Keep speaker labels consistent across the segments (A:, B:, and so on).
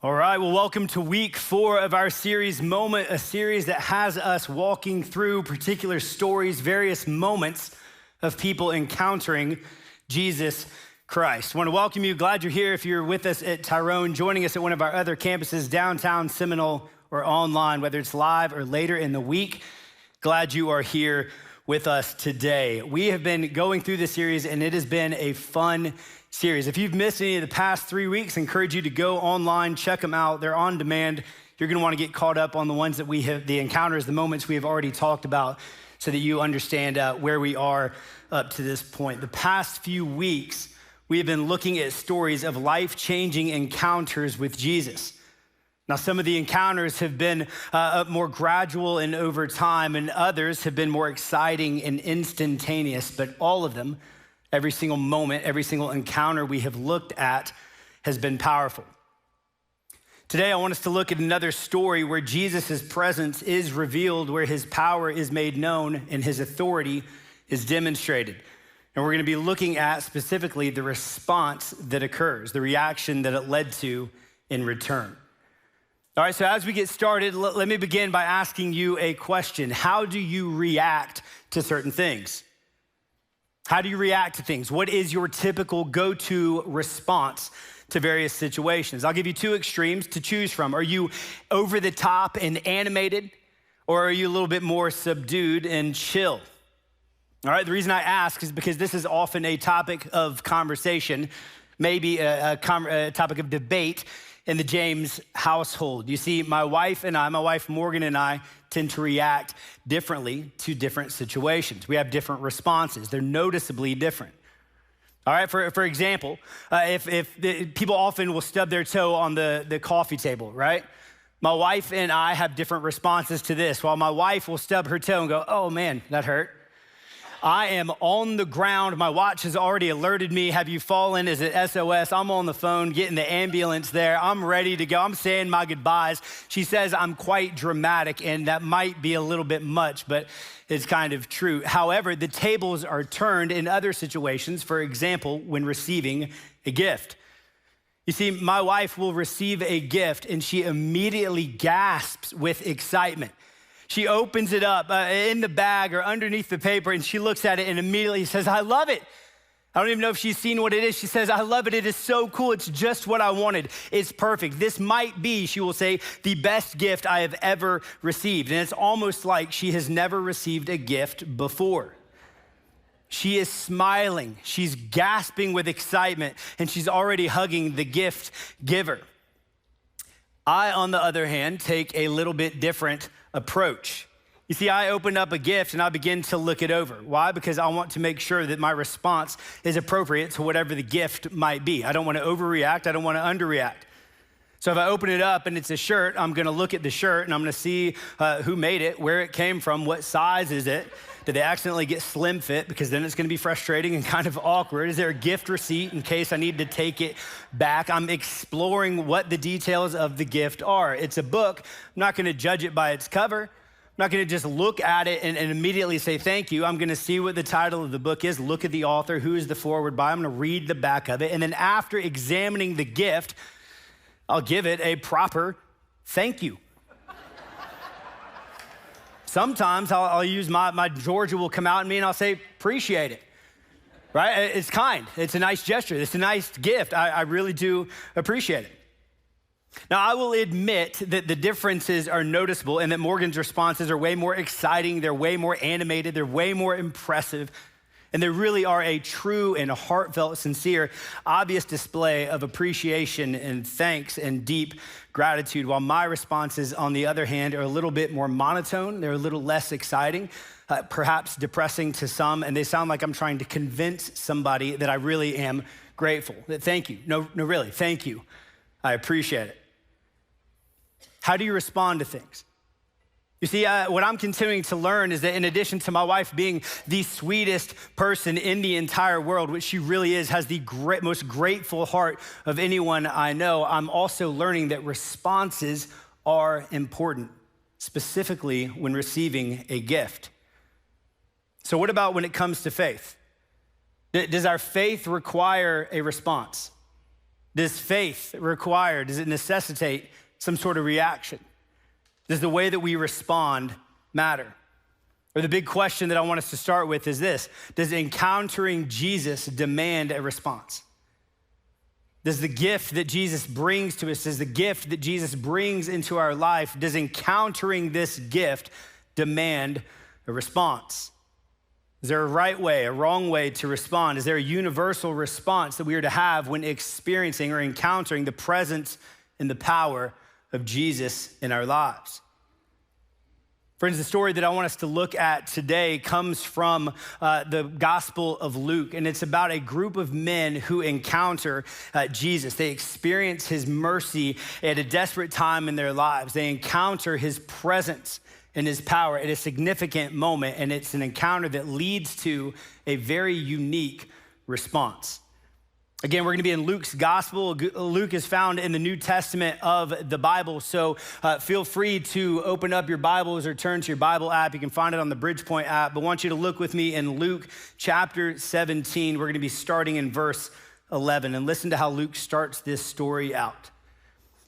A: All right, well, welcome to week 4 of our series, Moment, a series that has us walking through particular stories, various moments of people encountering Jesus Christ. I want to welcome you. Glad you're here. If you're with us at Tyrone, joining us at one of our other campuses, downtown, Seminole, or online, whether it's live or later in the week, glad you are here with us today. We have been going through this series, and it has been a fun series. If you've missed any of the past 3 weeks, I encourage you to go online, check them out. They're on demand. You're going to want to get caught up on the ones that we have, the encounters, the moments we have already talked about, so that you understand where we are up to this point. The past few weeks, we have been looking at stories of life-changing encounters with Jesus. Now, some of the encounters have been more gradual and over time, and others have been more exciting and instantaneous, but all of them, every single moment, every single encounter we have looked at has been powerful. Today, I want us to look at another story where Jesus' presence is revealed, where his power is made known, and his authority is demonstrated. And we're going to be looking at specifically the response that occurs, the reaction that it led to in return. All right, so as we get started, let me begin by asking you a question. How do you react to certain things? How do you react to things? What is your typical go-to response to various situations? I'll give you 2 extremes to choose from. Are you over the top and animated, or are you a little bit more subdued and chill? All right, the reason I ask is because this is often a topic of conversation, maybe a topic of debate in the James household. You see, my wife Morgan and I tend to react differently to different situations. We have different responses. They're noticeably different. All right, for example, if people often will stub their toe on the coffee table, right? My wife and I have different responses to this. While my wife will stub her toe and go, "Oh man, that hurt." I am on the ground. My watch has already alerted me. Have you fallen? Is it SOS? I'm on the phone, getting the ambulance there. I'm ready to go. I'm saying my goodbyes. She says I'm quite dramatic, and that might be a little bit much, but it's kind of true. However, the tables are turned in other situations. For example, when receiving a gift. You see, my wife will receive a gift, and she immediately gasps with excitement. She opens it up in the bag or underneath the paper, and she looks at it and immediately says, "I love it." I don't even know if she's seen what it is. She says, "I love it. It is so cool. It's just what I wanted. It's perfect. This might be," she will say, "the best gift I have ever received." And it's almost like she has never received a gift before. She is smiling. She's gasping with excitement, and she's already hugging the gift giver. I, on the other hand, take a little bit different approach. You see, I open up a gift and I begin to look it over. Why? Because I want to make sure that my response is appropriate to whatever the gift might be. I don't want to overreact. I don't want to underreact. So if I open it up and it's a shirt, I'm going to look at the shirt and I'm going to see who made it, where it came from, what size is it. Did they accidentally get slim fit? Because then it's going to be frustrating and kind of awkward. Is there a gift receipt in case I need to take it back? I'm exploring what the details of the gift are. It's a book. I'm not going to judge it by its cover. I'm not going to just look at it and immediately say thank you. I'm going to see what the title of the book is, look at the author, who is the forward by. I'm going to read the back of it. And then after examining the gift, I'll give it a proper thank you. Sometimes I'll use my Georgia will come out in me and I'll say, "Appreciate it," right? It's kind. It's a nice gesture. It's a nice gift. I really do appreciate it. Now, I will admit that the differences are noticeable and that Morgan's responses are way more exciting. They're way more animated. They're way more impressive. And they really are a true and heartfelt, sincere, obvious display of appreciation and thanks and deep gratitude, while my responses, on the other hand, are a little bit more monotone. They're a little less exciting, perhaps depressing to some, and they sound like I'm trying to convince somebody that I really am grateful. That thank you. No, really, thank you. I appreciate it. How do you respond to things? You see, what I'm continuing to learn is that in addition to my wife being the sweetest person in the entire world, which she really is, has the most grateful heart of anyone I know, I'm also learning that responses are important, specifically when receiving a gift. So what about when it comes to faith? Does our faith require a response? Does faith require, does it necessitate some sort of reaction? Does the way that we respond matter? Or the big question that I want us to start with is this: does encountering Jesus demand a response? Does the gift that Jesus brings to us, does the gift that Jesus brings into our life, does encountering this gift demand a response? Is there a right way, a wrong way to respond? Is there a universal response that we are to have when experiencing or encountering the presence and the power of Jesus in our lives? Friends, the story that I want us to look at today comes from the Gospel of Luke, and it's about a group of men who encounter Jesus. They experience his mercy at a desperate time in their lives. They encounter his presence and his power at a significant moment, and it's an encounter that leads to a very unique response. Again, we're gonna be in Luke's gospel. Luke is found in the New Testament of the Bible, so feel free to open up your Bibles or turn to your Bible app. You can find it on the BridgePoint app, but I want you to look with me in Luke chapter 17. We're gonna be starting in verse 11, and listen to how Luke starts this story out.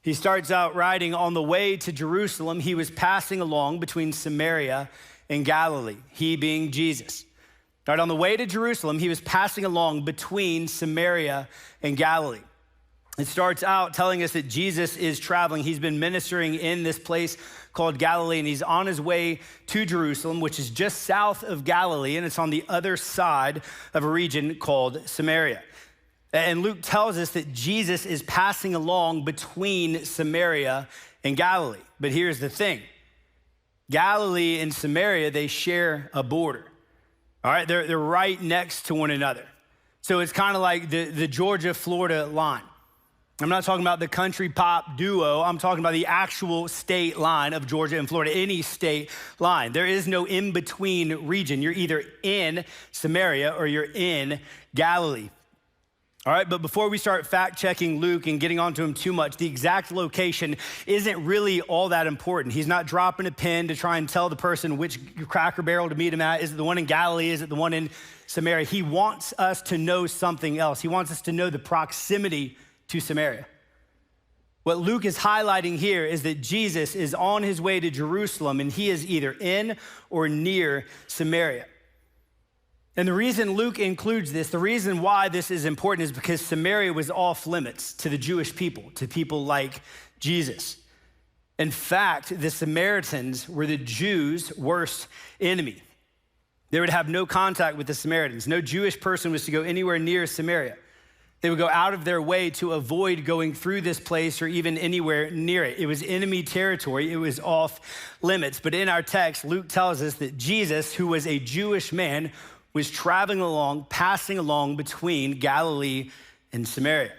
A: He starts out writing, "On the way to Jerusalem, he was passing along between Samaria and Galilee," he being Jesus. Right, on the way to Jerusalem, he was passing along between Samaria and Galilee. It starts out telling us that Jesus is traveling. He's been ministering in this place called Galilee, and he's on his way to Jerusalem, which is just south of Galilee, and it's on the other side of a region called Samaria. And Luke tells us that Jesus is passing along between Samaria and Galilee. But here's the thing: Galilee and Samaria, they share a border. All right, they're right next to one another. So it's kind of like the Georgia-Florida line. I'm not talking about the country pop duo. I'm talking about the actual state line of Georgia and Florida, any state line. There is no in-between region. You're either in Samaria or you're in Galilee. All right, but before we start fact-checking Luke and getting onto him too much, the exact location isn't really all that important. He's not dropping a pin to try and tell the person which Cracker Barrel to meet him at. Is it the one in Galilee? Is it the one in Samaria? He wants us to know something else. He wants us to know the proximity to Samaria. What Luke is highlighting here is that Jesus is on his way to Jerusalem, and he is either in or near Samaria. And the reason Luke includes this, the reason why this is important, is because Samaria was off limits to the Jewish people, to people like Jesus. In fact, the Samaritans were the Jews' worst enemy. They would have no contact with the Samaritans. No Jewish person was to go anywhere near Samaria. They would go out of their way to avoid going through this place or even anywhere near it. It was enemy territory. It was off limits. But in our text, Luke tells us that Jesus, who was a Jewish man, was traveling along, passing along between Galilee and Samaria.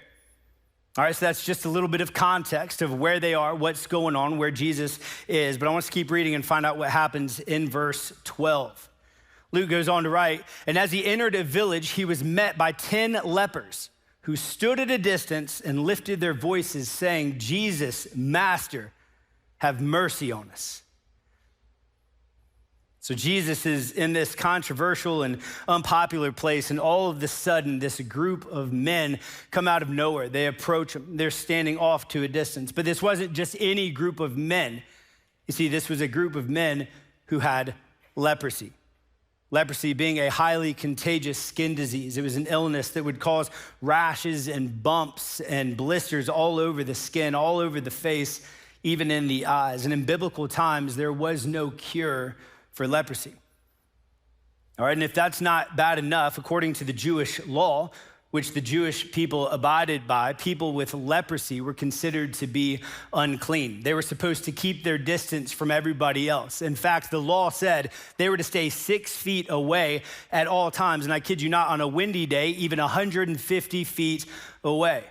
A: All right, so that's just a little bit of context of where they are, what's going on, where Jesus is. But I want us to keep reading and find out what happens in verse 12. Luke goes on to write, "And as he entered a village, he was met by 10 lepers who stood at a distance and lifted their voices, saying, 'Jesus, Master, have mercy on us.'" So Jesus is in this controversial and unpopular place, and all of a sudden, this group of men come out of nowhere. They approach him. They're standing off to a distance. But this wasn't just any group of men. You see, this was a group of men who had leprosy. Leprosy being a highly contagious skin disease. It was an illness that would cause rashes and bumps and blisters all over the skin, all over the face, even in the eyes. And in biblical times, there was no cure for leprosy. All right, and if that's not bad enough, according to the Jewish law, which the Jewish people abided by, people with leprosy were considered to be unclean. They were supposed to keep their distance from everybody else. In fact, the law said they were to stay 6 feet away at all times, and I kid you not, on a windy day, even 150 feet away.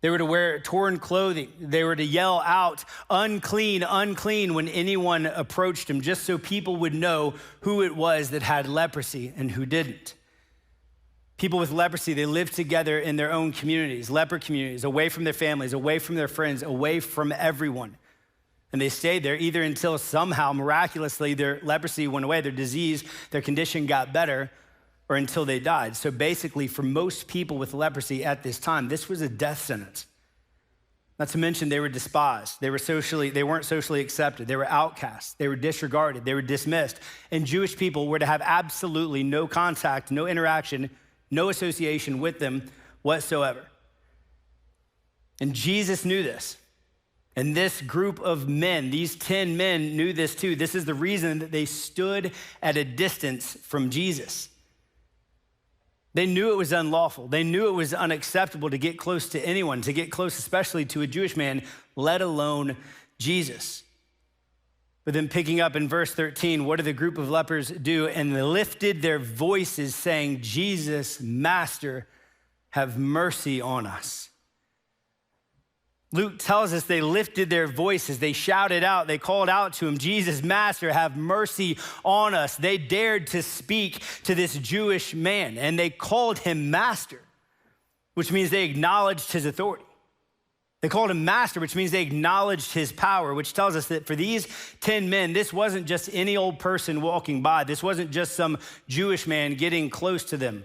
A: They were to wear torn clothing. They were to yell out, "Unclean, unclean," when anyone approached them, just so people would know who it was that had leprosy and who didn't. People with leprosy, they lived together in their own communities, leper communities, away from their families, away from their friends, away from everyone. And they stayed there either until somehow, miraculously, their leprosy went away, their disease, their condition got better, or until they died. So basically, for most people with leprosy at this time, this was a death sentence. Not to mention they were despised. They weren't socially accepted. They were outcasts. They were disregarded. They were dismissed. And Jewish people were to have absolutely no contact, no interaction, no association with them whatsoever. And Jesus knew this. And this group of men, these 10 men, knew this too. This is the reason that they stood at a distance from Jesus. They knew it was unlawful. They knew it was unacceptable to get close to anyone, to get close especially to a Jewish man, let alone Jesus. But then picking up in verse 13, what did the group of lepers do? And they lifted their voices saying, Jesus, Master, have mercy on us. Luke tells us they lifted their voices. They shouted out. They called out to him, Jesus, Master, have mercy on us. They dared to speak to this Jewish man, and they called him Master, which means they acknowledged his authority. They called him Master, which means they acknowledged his power, which tells us that for these 10 men, this wasn't just any old person walking by. This wasn't just some Jewish man getting close to them.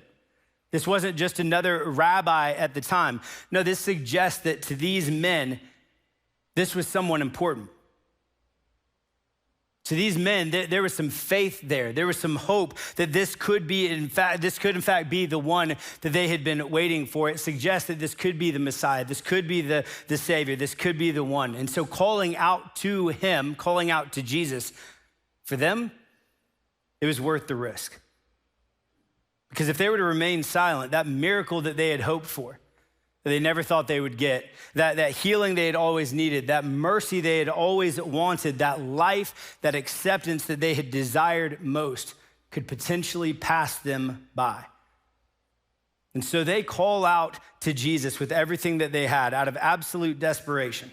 A: This wasn't just another rabbi at the time. No, this suggests that to these men, this was someone important. To these men, there was some faith there. There was some hope that this could in fact be the one that they had been waiting for. It suggests that this could be the Messiah. This could be the Savior. This could be the one. And so calling out to him, calling out to Jesus, for them, it was worth the risk. Because if they were to remain silent, that miracle that they had hoped for, that they never thought they would get, that healing they had always needed, that mercy they had always wanted, that life, that acceptance that they had desired most, could potentially pass them by. And so they call out to Jesus with everything that they had out of absolute desperation.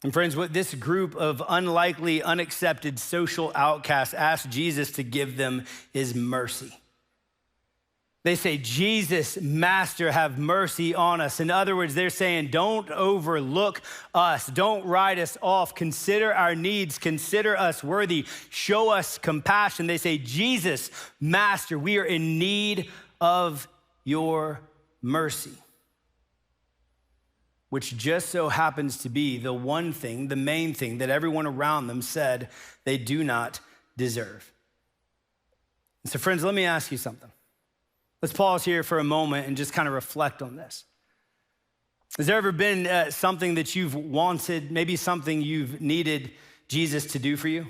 A: And friends, what this group of unlikely, unaccepted social outcasts asked Jesus to give them is mercy. They say, Jesus, Master, have mercy on us. In other words, they're saying, don't overlook us. Don't write us off. Consider our needs. Consider us worthy. Show us compassion. They say, Jesus, Master, we are in need of your mercy. Which just so happens to be the one thing, the main thing that everyone around them said they do not deserve. And so friends, let me ask you something. Let's pause here for a moment and just kind of reflect on this. Has there ever been something that you've wanted, maybe something you've needed Jesus to do for you?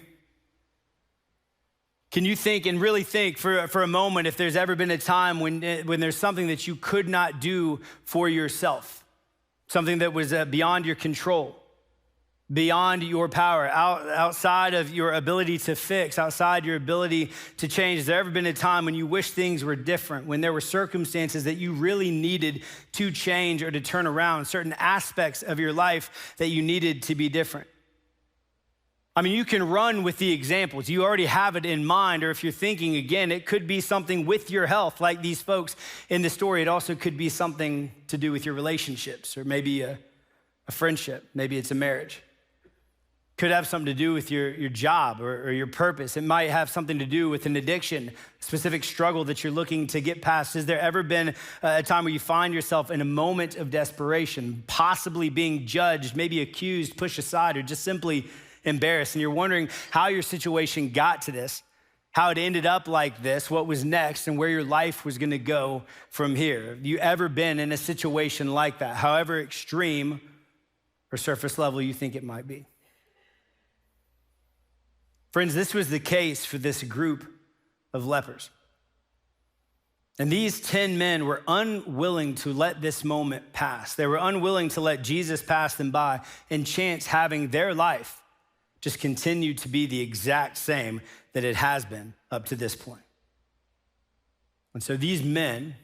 A: Can you think and really think for a moment if there's ever been a time when there's something that you could not do for yourself, something that was beyond your control, beyond your power, outside of your ability to fix, outside your ability to change? Has there ever been a time when you wish things were different, when there were circumstances that you really needed to change or to turn around, certain aspects of your life that you needed to be different? I mean, you can run with the examples. You already have it in mind, or if you're thinking again, it could be something with your health, like these folks in the story. It also could be something to do with your relationships, or maybe a friendship. Maybe it's a marriage. Could have something to do with your job or your purpose. It might have something to do with an addiction, a specific struggle that you're looking to get past. Has there ever been a time where you find yourself in a moment of desperation, possibly being judged, maybe accused, pushed aside, or just simply embarrassed, and you're wondering how your situation got to this, how it ended up like this, what was next, and where your life was gonna go from here? Have you ever been in a situation like that, however extreme or surface level you think it might be? Friends, this was the case for this group of lepers. And these 10 men were unwilling to let this moment pass. They were unwilling to let Jesus pass them by and chance having their life just continue to be the exact same that it has been up to this point. And so these men,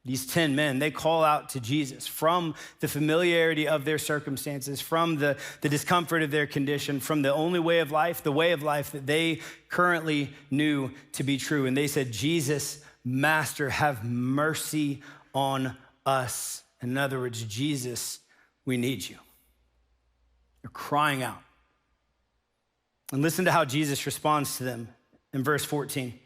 A: these 10 men, they call out to Jesus from the familiarity of their circumstances, from the discomfort of their condition, from the only way of life, the way of life that they currently knew to be true. And they said, Jesus, Master, have mercy on us. In other words, Jesus, we need you. They're crying out. And listen to how Jesus responds to them in verse 14.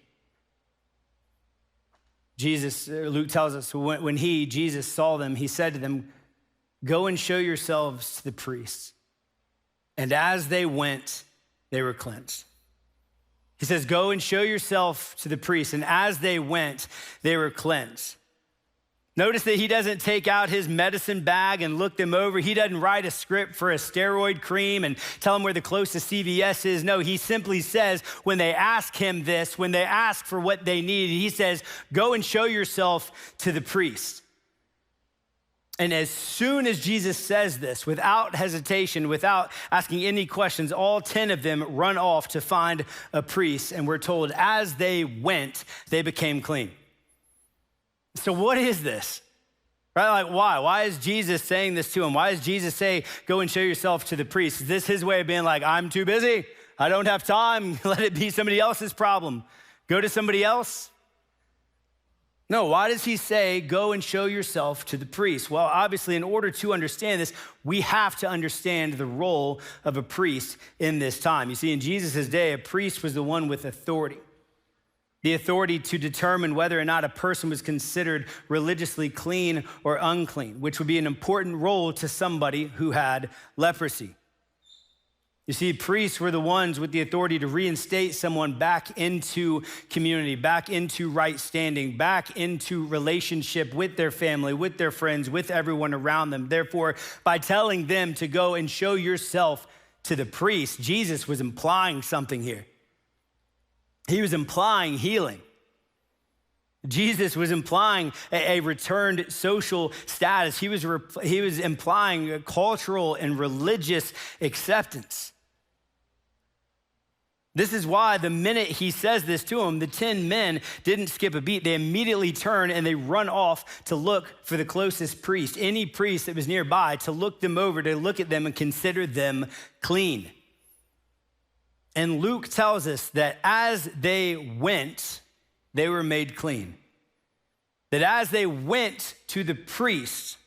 A: Luke tells us, when Jesus saw them, he said to them, "Go and show yourselves to the priests." And as they went, they were cleansed. He says, "Go and show yourself to the priests." And as they went, they were cleansed. Notice that he doesn't take out his medicine bag and look them over. He doesn't write a script for a steroid cream and tell them where the closest CVS is. No, he simply says, when they ask him this, when they ask for what they need, he says, "Go and show yourself to the priest." And as soon as Jesus says this, without hesitation, without asking any questions, all 10 of them run off to find a priest. And we're told as they went, they became clean. So what is this? Right? Like, why? Why is Jesus saying this to him? Why does Jesus say, "Go and show yourself to the priest"? Is this his way of being like, "I'm too busy. I don't have time. Let it be somebody else's problem. Go to somebody else"? No, why does he say, "Go and show yourself to the priest"? Well, obviously, in order to understand this, we have to understand the role of a priest in this time. You see, in Jesus' day, a priest was the one with authority. The authority to determine whether or not a person was considered religiously clean or unclean, which would be an important role to somebody who had leprosy. You see, priests were the ones with the authority to reinstate someone back into community, back into right standing, back into relationship with their family, with their friends, with everyone around them. Therefore, by telling them to go and show yourself to the priest, Jesus was implying something here. He was implying healing. Jesus was implying a returned social status. He was implying a cultural and religious acceptance. This is why the minute he says this to them, the 10 men didn't skip a beat. They immediately turn and they run off to look for the closest priest, any priest that was nearby, to look them over, to look at them and consider them clean. And Luke tells us that as they went, they were made clean. That as they went to the priest,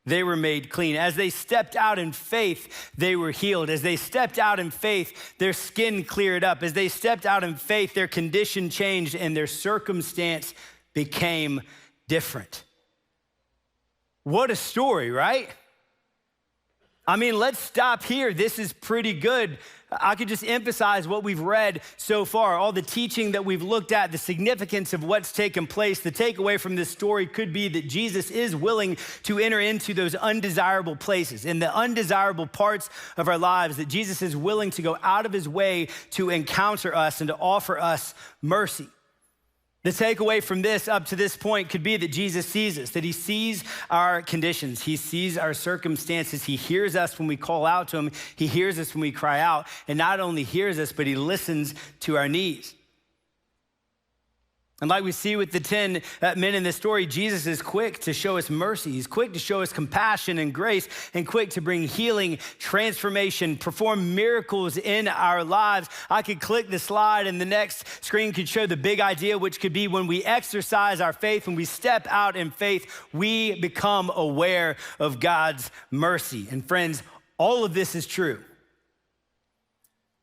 A: they were made clean. As they stepped out in faith, they were healed. As they stepped out in faith, their skin cleared up. As they stepped out in faith, their condition changed and their circumstance became different. What a story, right? I mean, let's stop here. This is pretty good. I could just emphasize what we've read so far, all the teaching that we've looked at, the significance of what's taken place. The takeaway from this story could be that Jesus is willing to enter into those undesirable places, in the undesirable parts of our lives, that Jesus is willing to go out of his way to encounter us and to offer us mercy. The takeaway from this up to this point could be that Jesus sees us, that he sees our conditions. He sees our circumstances. He hears us when we call out to him. He hears us when we cry out. And not only hears us, but he listens to our needs. And like we see with the 10 men in this story, Jesus is quick to show us mercy. He's quick to show us compassion and grace, and quick to bring healing, transformation, perform miracles in our lives. I could click the slide and the next screen could show the big idea, which could be when we exercise our faith, when we step out in faith, we become aware of God's mercy. And friends, all of this is true.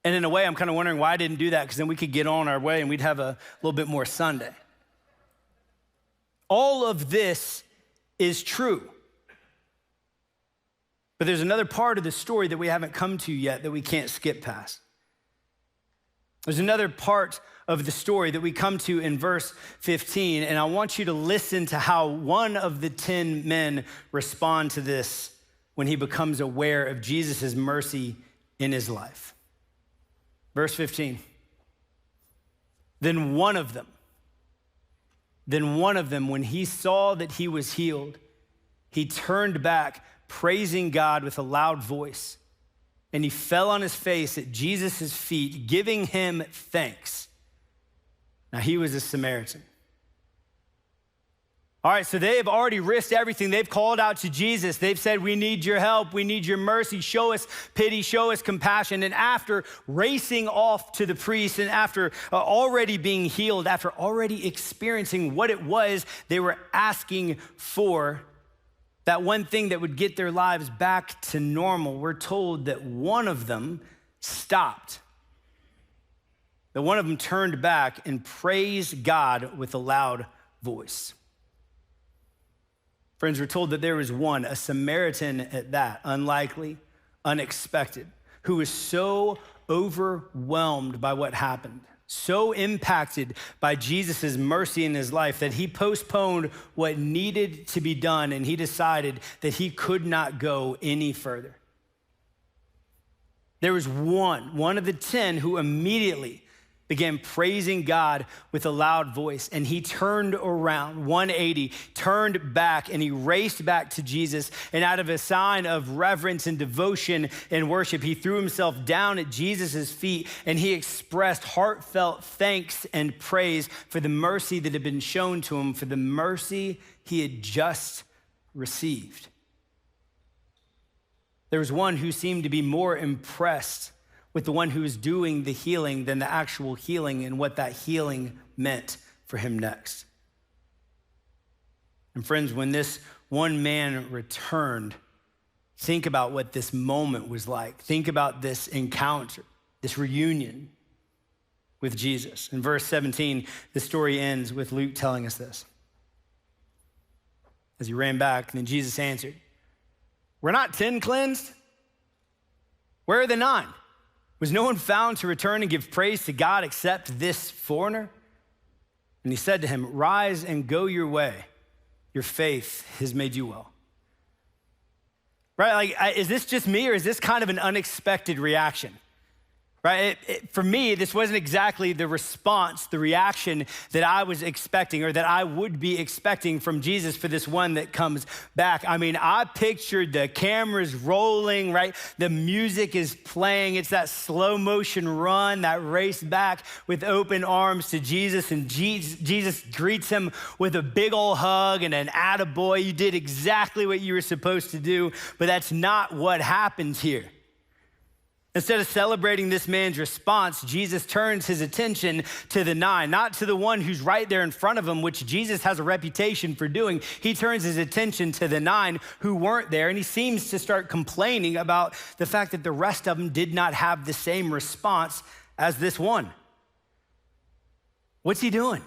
A: And in a way, I'm kind of wondering why I didn't do that, because then we could get on our way and we'd have a little bit more Sunday. All of this is true. But there's another part of the story that we haven't come to yet that we can't skip past. There's another part of the story that we come to in verse 15, and I want you to listen to how one of the 10 men respond to this when he becomes aware of Jesus' mercy in his life. Verse 15, then one of them, when he saw that he was healed, he turned back, praising God with a loud voice, and he fell on his face at Jesus' feet, giving him thanks. Now he was a Samaritan. All right, so they have already risked everything. They've called out to Jesus. They've said, we need your help. We need your mercy. Show us pity. Show us compassion. And after racing off to the priest, and after already being healed, after already experiencing what it was they were asking for, that one thing that would get their lives back to normal, we're told that one of them stopped. That one of them turned back and praised God with a loud voice. Friends, we're told that there was one, a Samaritan at that, unlikely, unexpected, who was so overwhelmed by what happened, so impacted by Jesus' mercy in his life that he postponed what needed to be done, and he decided that he could not go any further. There was one of the 10 who immediately began praising God with a loud voice, and he turned around, 180, turned back, and he raced back to Jesus, and out of a sign of reverence and devotion and worship, he threw himself down at Jesus' feet, and he expressed heartfelt thanks and praise for the mercy that had been shown to him, for the mercy he had just received. There was one who seemed to be more impressed with the one who was doing the healing than the actual healing and what that healing meant for him next. And friends, when this one man returned, think about what this moment was like. Think about this encounter, this reunion with Jesus. In verse 17, the story ends with Luke telling us this. As he ran back, and then Jesus answered, "Were not 10 cleansed? Where are the 9? Was no one found to return and give praise to God except this foreigner?" And he said to him, "Rise and go your way. Your faith has made you well." Right? Like, is this just me, or is this kind of an unexpected reaction? Right? For me, this wasn't exactly the response, the reaction that I was expecting or that I would be expecting from Jesus for this one that comes back. I mean, I pictured the cameras rolling, right? The music is playing. It's that slow motion run, that race back with open arms to Jesus. And Jesus greets him with a big old hug and an attaboy. You did exactly what you were supposed to do, but that's not what happens here. Instead of celebrating this man's response, Jesus turns his attention to the 9, not to the one who's right there in front of him, which Jesus has a reputation for doing. He turns his attention to the 9 who weren't there, and he seems to start complaining about the fact that the rest of them did not have the same response as this one. What's he doing?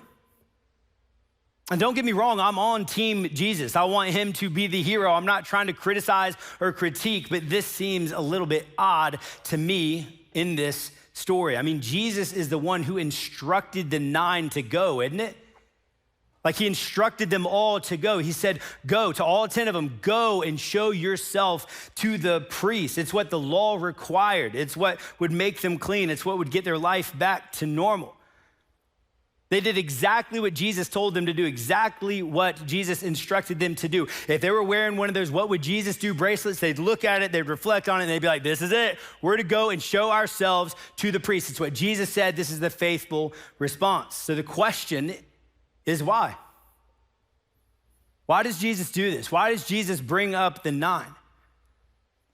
A: And don't get me wrong, I'm on team Jesus. I want him to be the hero. I'm not trying to criticize or critique, but this seems a little bit odd to me in this story. I mean, Jesus is the one who instructed the 9 to go, isn't it? Like, he instructed them all to go. He said, go, to all 10 of them, go and show yourself to the priest. It's what the law required. It's what would make them clean. It's what would get their life back to normal. They did exactly what Jesus told them to do, exactly what Jesus instructed them to do. If they were wearing one of those "what would Jesus do" bracelets, they'd look at it, they'd reflect on it, and they'd be like, this is it. We're to go and show ourselves to the priest. It's what Jesus said. This is the faithful response. So the question is why? Why does Jesus do this? Why does Jesus bring up the 9?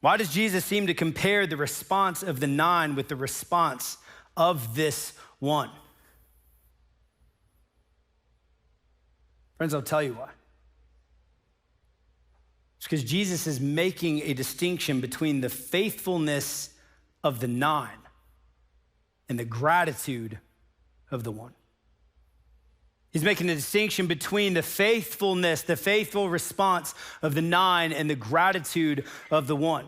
A: Why does Jesus seem to compare the response of the 9 with the response of this one? Friends, I'll tell you why. It's because Jesus is making a distinction between the faithfulness of the 9 and the gratitude of the one. He's making a distinction between the faithfulness, the faithful response of the 9 and the gratitude of the one.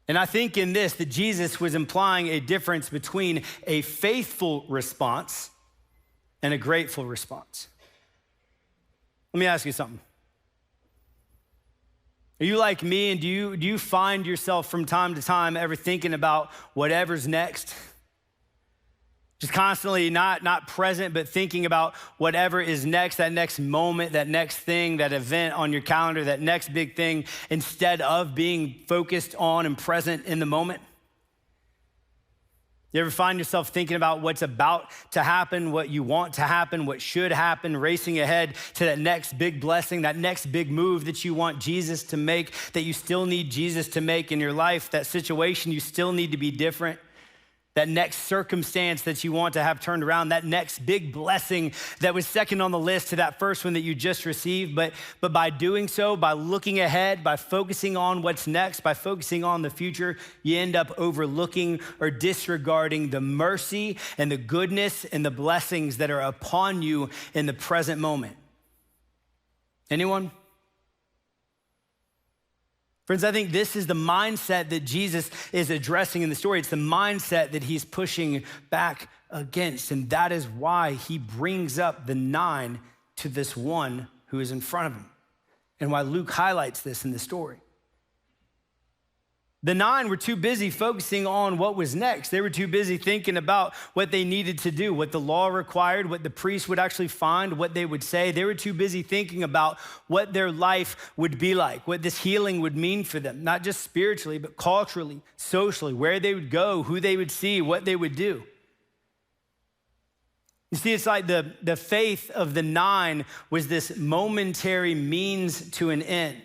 A: And I think in this that Jesus was implying a difference between a faithful response and a grateful response. Let me ask you something. Are you like me, and do you find yourself from time to time ever thinking about whatever's next? Just constantly not present, but thinking about whatever is next, that next moment, that next thing, that event on your calendar, that next big thing, instead of being focused on and present in the moment? You ever find yourself thinking about what's about to happen, what you want to happen, what should happen, racing ahead to that next big blessing, that next big move that you want Jesus to make, that you still need Jesus to make in your life, that situation you still need to be different? that next circumstance that you want to have turned around, that next big blessing that was second on the list to that first one that you just received. But by doing so, by looking ahead, by focusing on what's next, by focusing on the future, you end up overlooking or disregarding the mercy and the goodness and the blessings that are upon you in the present moment. Anyone? Friends, I think this is the mindset that Jesus is addressing in the story. It's the mindset that he's pushing back against. And that is why he brings up the 9 to this one who is in front of him, and why Luke highlights this in the story. The 9 were too busy focusing on what was next. They were too busy thinking about what they needed to do, what the law required, what the priest would actually find, what they would say. They were too busy thinking about what their life would be like, what this healing would mean for them, not just spiritually, but culturally, socially, where they would go, who they would see, what they would do. You see, it's like the faith of the 9 was this momentary means to an end.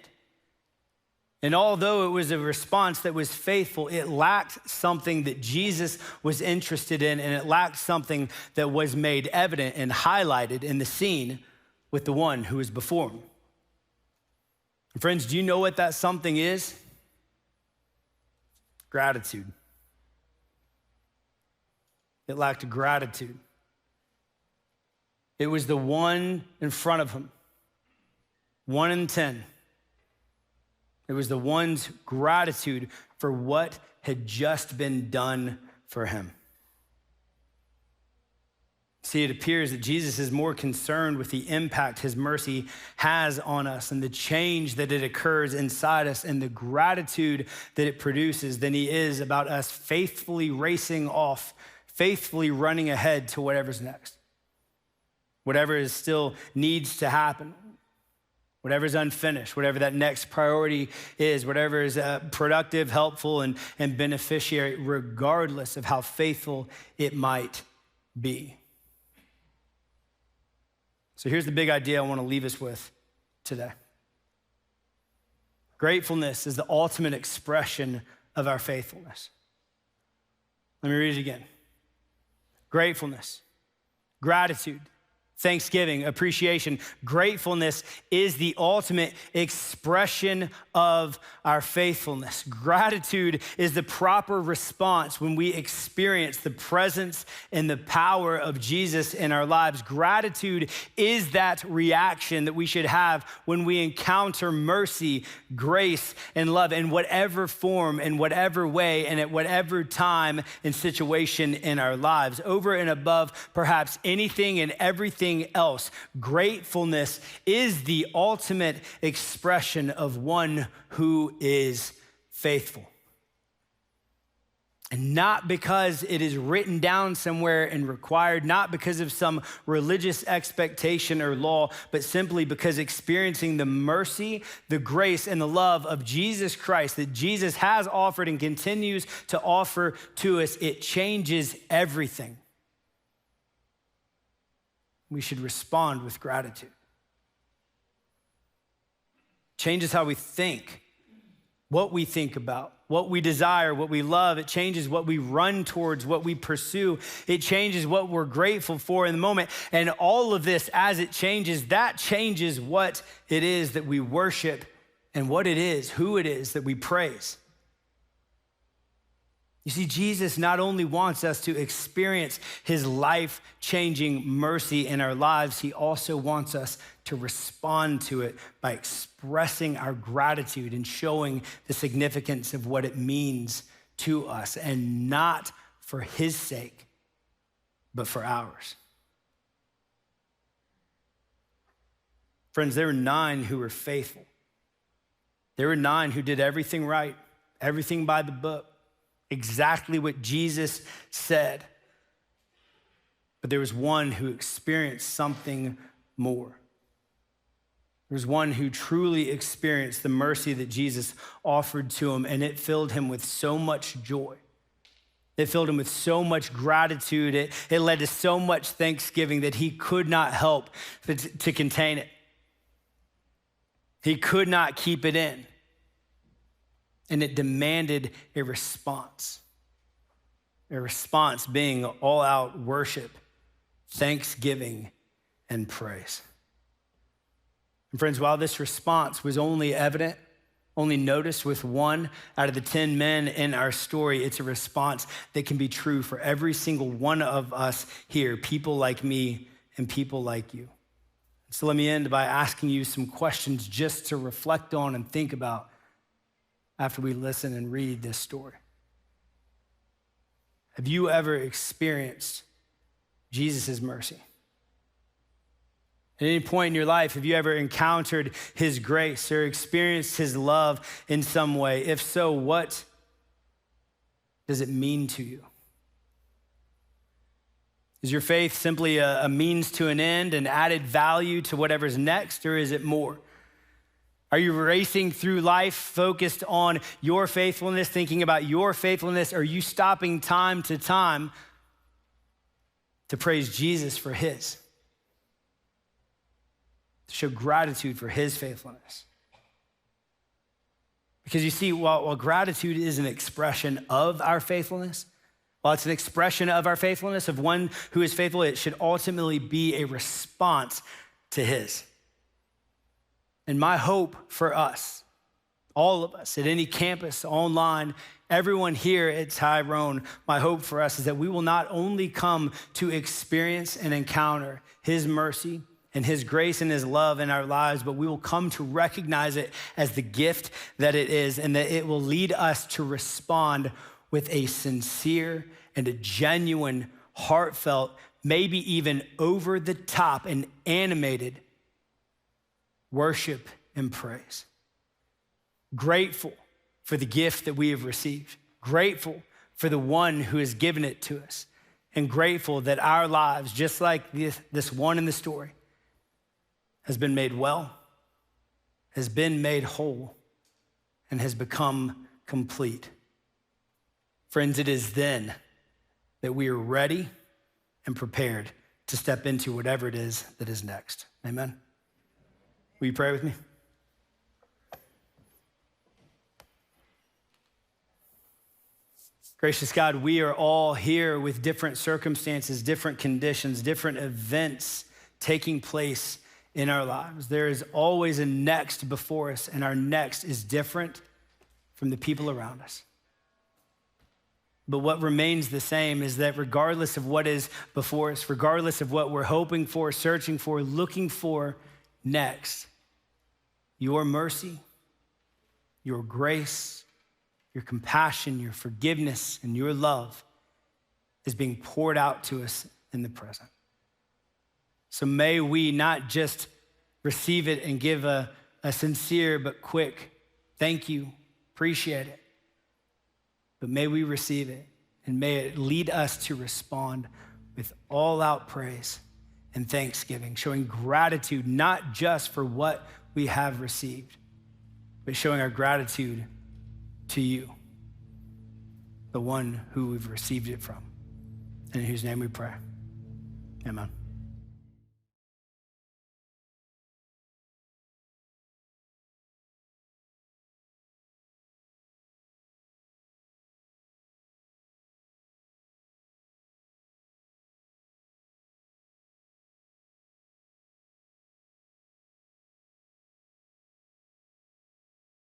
A: And although it was a response that was faithful, it lacked something that Jesus was interested in, and it lacked something that was made evident and highlighted in the scene with the one who was before him. And friends, do you know what that something is? Gratitude. It lacked gratitude. It was the one in front of him, 1 in 10. It was the one's gratitude for what had just been done for him. See, it appears that Jesus is more concerned with the impact his mercy has on us and the change that it occurs inside us and the gratitude that it produces than he is about us faithfully racing off, faithfully running ahead to whatever's next. Whatever is still needs to happen. Whatever's unfinished, whatever that next priority is, whatever is productive, helpful, and beneficiary, regardless of how faithful it might be. So here's the big idea I want to leave us with today. Gratefulness is the ultimate expression of our faithfulness. Let me read it again. Gratefulness, gratitude, thanksgiving, appreciation, gratefulness is the ultimate expression of our faithfulness. Gratitude is the proper response when we experience the presence and the power of Jesus in our lives. Gratitude is that reaction that we should have when we encounter mercy, grace, and love in whatever form, in whatever way, and at whatever time and situation in our lives. Over and above perhaps anything and everything else, gratefulness is the ultimate expression of one who is faithful. And not because it is written down somewhere and required, not because of some religious expectation or law, but simply because experiencing the mercy, the grace, and the love of Jesus Christ that Jesus has offered and continues to offer to us, it changes everything. We should respond with gratitude. Changes how we think, what we think about, what we desire, what we love. It changes what we run towards, what we pursue. It changes what we're grateful for in the moment. And all of this, as it changes, that changes what it is that we worship and what it is, who it is that we praise. You see, Jesus not only wants us to experience his life-changing mercy in our lives, he also wants us to respond to it by expressing our gratitude and showing the significance of what it means to us, and not for his sake, but for ours. Friends, there were 9 who were faithful. There were 9 who did everything right, everything by the book. Exactly what Jesus said. But there was one who experienced something more. There was one who truly experienced the mercy that Jesus offered to him, and it filled him with so much joy. It filled him with so much gratitude. It led to so much thanksgiving that he could not help to contain it. He could not keep it in. And it demanded a response. A response being all out worship, thanksgiving, and praise. And friends, while this response was only evident, only noticed with one out of the 10 men in our story, it's a response that can be true for every single one of us here, people like me and people like you. So let me end by asking you some questions just to reflect on and think about after we listen and read this story. Have you ever experienced Jesus' mercy? At any point in your life, have you ever encountered his grace or experienced his love in some way? If so, what does it mean to you? Is your faith simply a means to an end, an added value to whatever's next, or is it more? Are you racing through life focused on your faithfulness, thinking about your faithfulness? Or are you stopping time to time to praise Jesus for his? To show gratitude for his faithfulness? Because you see, while gratitude is an expression of our faithfulness, while it's an expression of our faithfulness, of one who is faithful, it should ultimately be a response to his. And my hope for us, all of us, at any campus, online, everyone here at Tyrone, my hope for us is that we will not only come to experience and encounter his mercy and his grace and his love in our lives, but we will come to recognize it as the gift that it is, and that it will lead us to respond with a sincere and a genuine, heartfelt, maybe even over the top and animated worship and praise. Grateful for the gift that we have received. Grateful for the one who has given it to us. And grateful that our lives, just like this one in the story, has been made well, has been made whole, and has become complete. Friends, it is then that we are ready and prepared to step into whatever it is that is next. Amen. Will you pray with me? Gracious God, we are all here with different circumstances, different conditions, different events taking place in our lives. There is always a next before us, and our next is different from the people around us. But what remains the same is that regardless of what is before us, regardless of what we're hoping for, searching for, looking for next, your mercy, your grace, your compassion, your forgiveness, and your love is being poured out to us in the present. So may we not just receive it and give a sincere but quick thank you, appreciate it, but may we receive it and may it lead us to respond with all out praise and thanksgiving, showing gratitude not just for what we have received, but showing our gratitude to you, the one who we've received it from, and in whose name we pray. Amen.